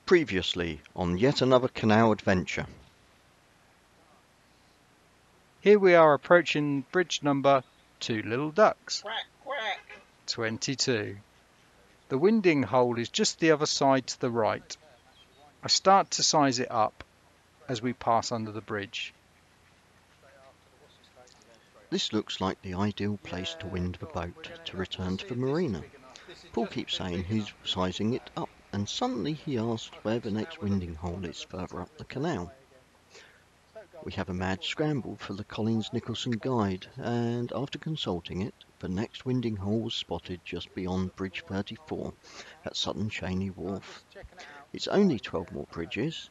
Previously on yet another canal adventure. Here we are approaching bridge number 2 Little Ducks. Quack, quack. 22. The winding hole is just the other side to the right. I start to size it up as we pass under the bridge. This looks like the ideal place to wind the boat to return to the marina. Paul keeps saying he's sizing it up, and suddenly he asks where the next winding hole is further up the canal. We have a mad scramble for the Collins-Nicholson guide, and after consulting it, the next winding hole was spotted just beyond Bridge 34 at Sutton Cheney Wharf. It's only 12 more bridges,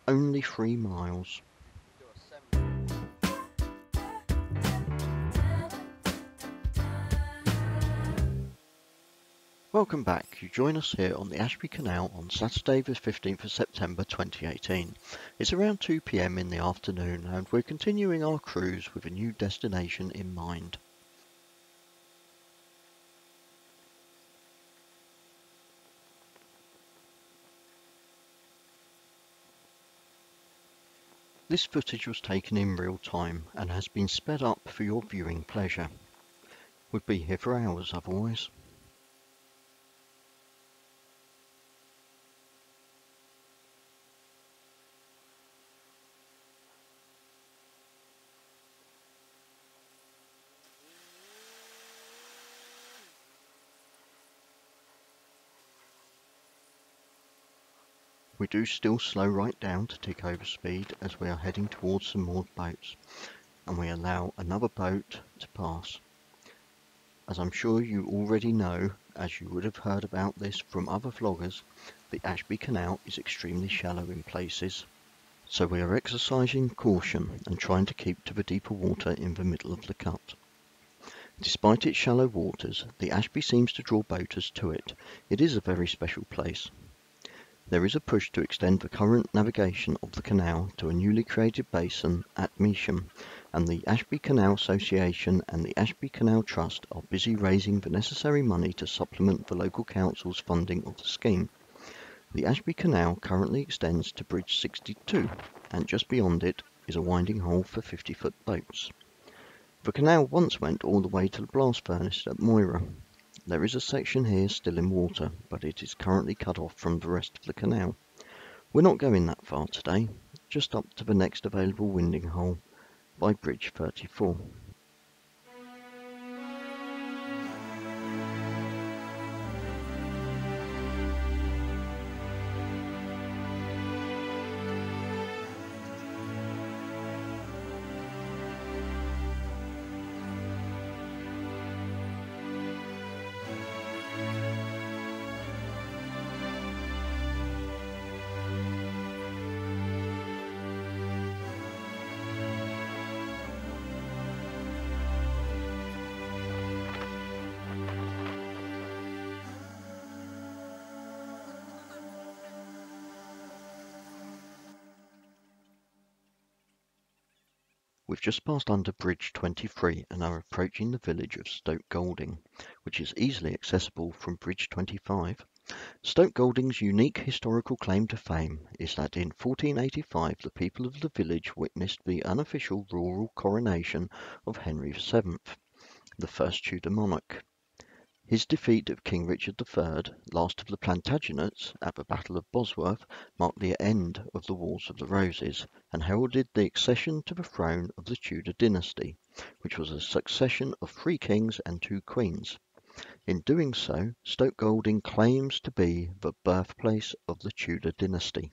only 3 miles. Welcome back. You join us here on the Ashby Canal on Saturday the 15th of September 2018. It's around 2 PM in the afternoon and we're continuing our cruise with a new destination in mind. This footage was taken in real time and has been sped up for your viewing pleasure. We'd be here for hours otherwise. We do still slow right down to tick over speed as we are heading towards some moored boats, and we allow another boat to pass. As I'm sure you already know, as you would have heard about this from other vloggers, the Ashby Canal is extremely shallow in places, so we are exercising caution and trying to keep to the deeper water in the middle of the cut. Despite its shallow waters, the Ashby seems to draw boaters to it. It is a very special place. There is a push to extend the current navigation of the canal to a newly created basin at Measham, and the Ashby Canal Association and the Ashby Canal Trust are busy raising the necessary money to supplement the local council's funding of the scheme. The Ashby Canal currently extends to Bridge 62, and just beyond it is a winding hole for 50-foot boats. The canal once went all the way to the blast furnace at Moira. There is a section here still in water, but it is currently cut off from the rest of the canal. We're not going that far today, just up to the next available winding hole by Bridge 34. We've just passed under Bridge 23 and are approaching the village of Stoke Golding, which is easily accessible from Bridge 25. Stoke Golding's unique historical claim to fame is that in 1485 the people of the village witnessed the unofficial rural coronation of Henry VII, the first Tudor monarch. His defeat of King Richard III, last of the Plantagenets, at the Battle of Bosworth marked the end of the Wars of the Roses and heralded the accession to the throne of the Tudor dynasty, which was a succession of 3 kings and 2 queens. In doing so, Stoke Golding claims to be the birthplace of the Tudor dynasty.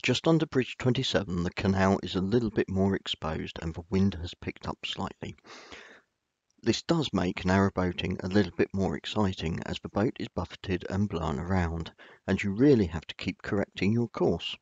Just under Bridge 27, the canal is a little bit more exposed and the wind has picked up slightly. This does make narrowboating a little bit more exciting as the boat is buffeted and blown around, and you really have to keep correcting your course.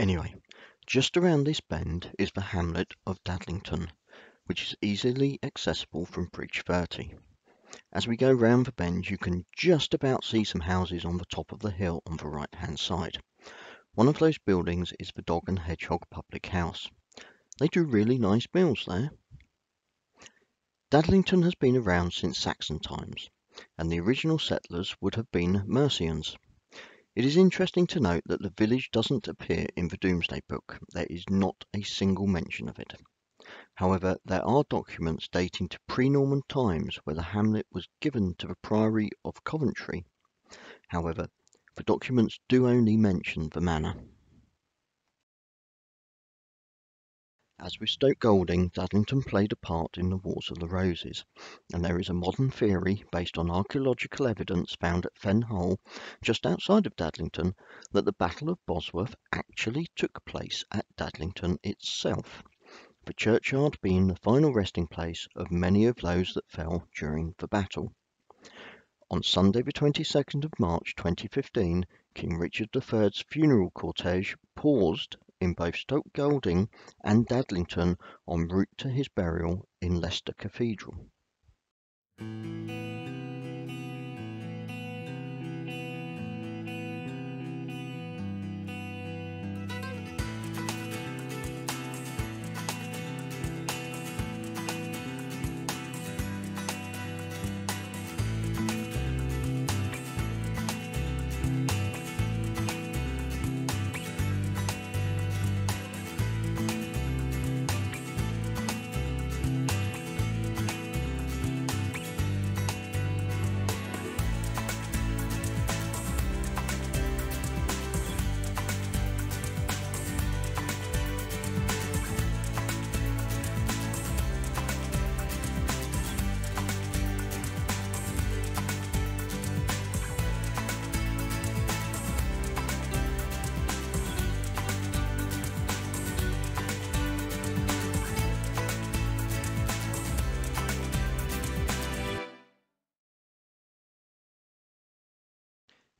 Anyway, just around this bend is the hamlet of Dadlington, which is easily accessible from Bridge 30. As we go round the bend, you can just about see some houses on the top of the hill on the right-hand side. One of those buildings is the Dog and Hedgehog Public House. They do really nice meals there. Dadlington has been around since Saxon times, and the original settlers would have been Mercians. It is interesting to note that the village doesn't appear in the Domesday Book. There is not a single mention of it. However, there are documents dating to pre-Norman times where the hamlet was given to the Priory of Coventry. However, the documents do only mention the manor. As with Stoke Golding, Dadlington played a part in the Wars of the Roses, and there is a modern theory based on archaeological evidence found at Fen Hole, just outside of Dadlington, that the Battle of Bosworth actually took place at Dadlington itself, the churchyard being the final resting place of many of those that fell during the battle. On Sunday the 22nd of March 2015, King Richard III's funeral cortege paused in both Stoke Golding and Dadlington en route to his burial in Leicester Cathedral.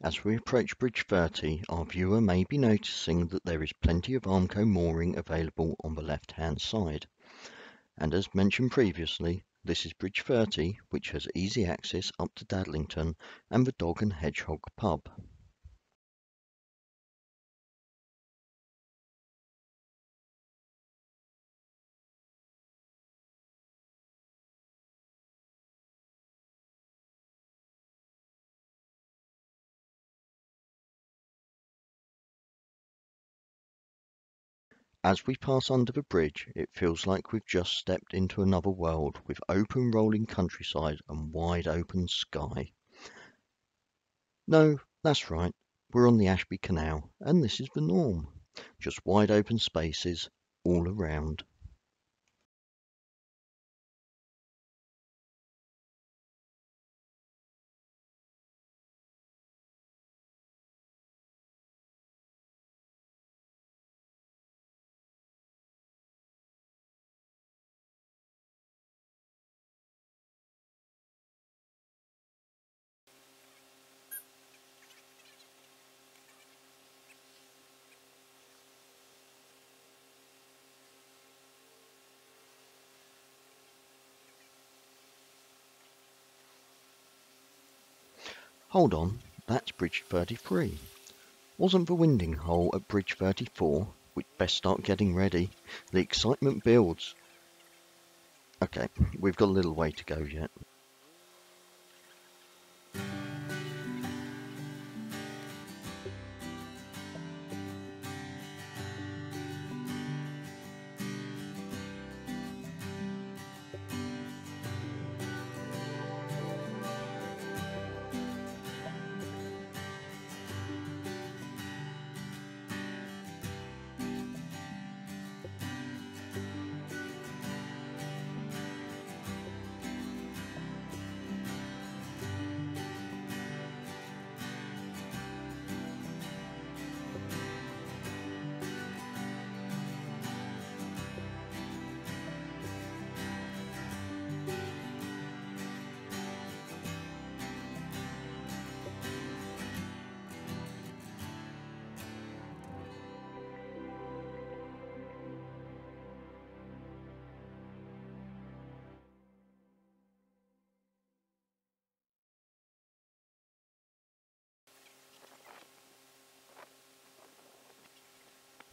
As we approach Bridge 30, our viewer may be noticing that there is plenty of Armco mooring available on the left-hand side. And as mentioned previously, this is Bridge 30, which has easy access up to Dadlington and the Dog and Hedgehog pub. As we pass under the bridge, it feels like we've just stepped into another world with open rolling countryside and wide open sky. No, that's right, we're on the Ashby Canal, and this is the norm. Just wide open spaces all around. Hold on, that's Bridge 33. Wasn't the winding hole at Bridge 34? We'd best start getting ready. The excitement builds. Okay, we've got a little way to go yet.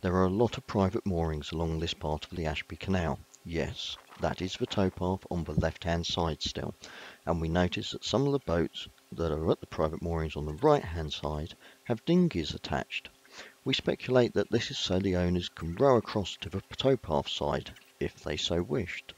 There are a lot of private moorings along this part of the Ashby Canal. Yes, that is the towpath on the left-hand side still, and we notice that some of the boats that are at the private moorings on the right-hand side have dinghies attached. We speculate that this is so the owners can row across to the towpath side if they so wished.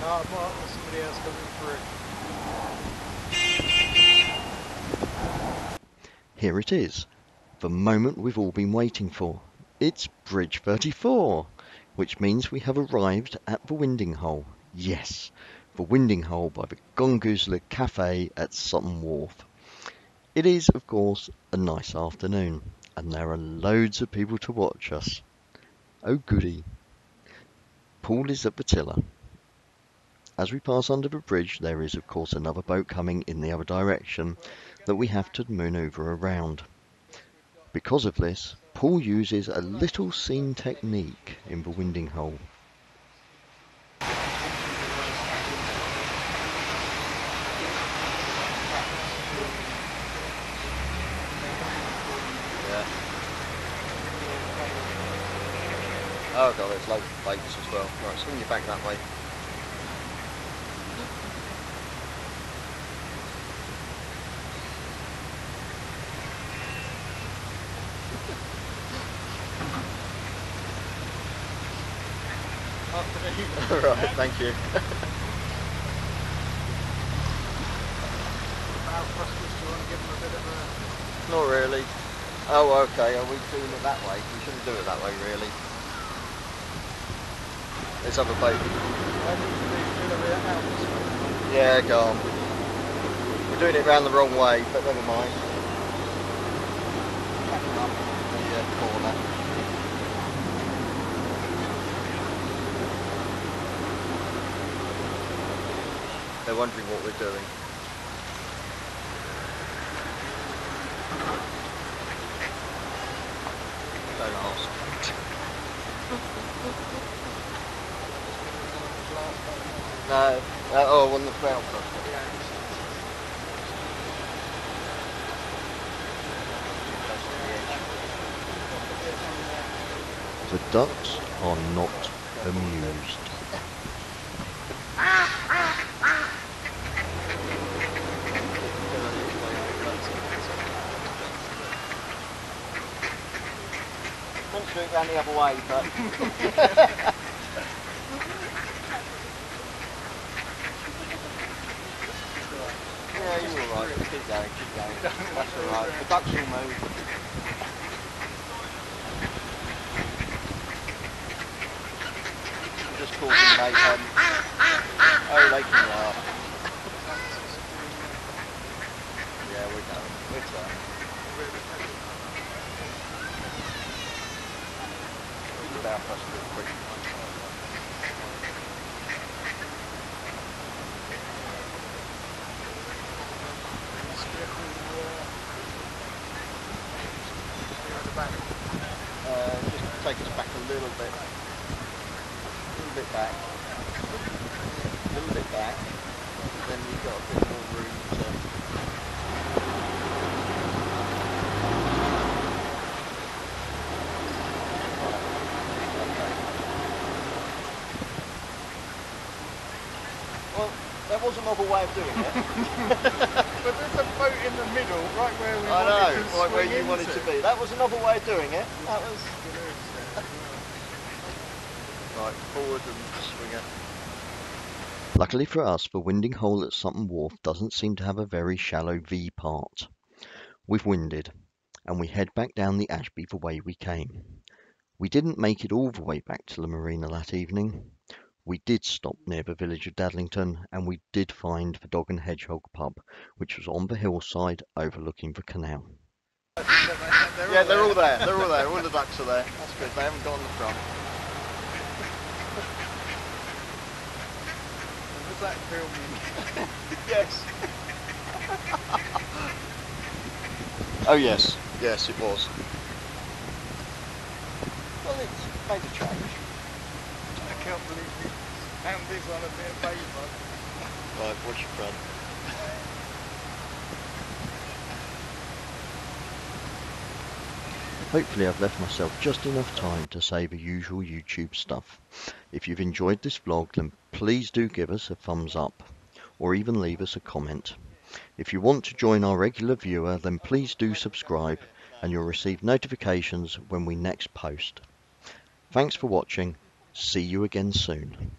Oh, Mark, there's somebody else coming through. Here it is, the moment we've all been waiting for. It's Bridge 34, which means we have arrived at the winding hole. Yes, the winding hole by the Gongoozler Cafe at Sutton Wharf. It is, of course, a nice afternoon, and there are loads of people to watch us. Oh goody. Paul is at the tiller. As we pass under the bridge, there is, of course, another boat coming in the other direction that we have to maneuver around. Because of this, Paul uses a little scene technique in the winding hole. Oh god, there's loads of boats as well. Right, swing your back that way. Alright, thank you. Not really. Oh, okay, are we doing it that way? We shouldn't do it that way, really. There's other boats. Yeah, go on. We're doing it round the wrong way, but never mind. Up the corner. They're wondering what we're doing. Don't ask. No. Oh, on the ground crossing. The ducks are not amused. Meant to do it round the other way, but... yeah, you're alright. Keep going, keep going. That's alright. The ducks will move. Just causing mayhem. Oh, they can laugh. Yeah, we're going. We're going. It's about us a bit quick. Just take us back a little bit. A little bit back. A little bit back. Then you've got a bit more room to... Well, there was another way of doing it. But there's a boat in the middle, right where we I wanted know, to right where swing you wanted into. to be. That was another way of doing it. That was... Right, forward and swing it. Luckily for us, the winding hole at Sutton Wharf doesn't seem to have a very shallow V part. We've winded, and we head back down the Ashby the way we came. We didn't make it all the way back to the marina that evening. We did stop near the village of Dadlington, and we did find the Dog and Hedgehog pub, which was on the hillside overlooking the canal. Yeah, they're all there. They're all there. All the ducks are there. That's good. They haven't got on the front. Was that filming? Yes. Oh yes. Yes, it was. Well, it's made a change. I can't believe you found this on a bit of paper. Right, watch your front. Hopefully I've left myself just enough time to say the usual YouTube stuff. If you've enjoyed this vlog, then please do give us a thumbs up, or even leave us a comment. If you want to join our regular viewer, then please do subscribe, and you'll receive notifications when we next post. Thanks for watching. See you again soon.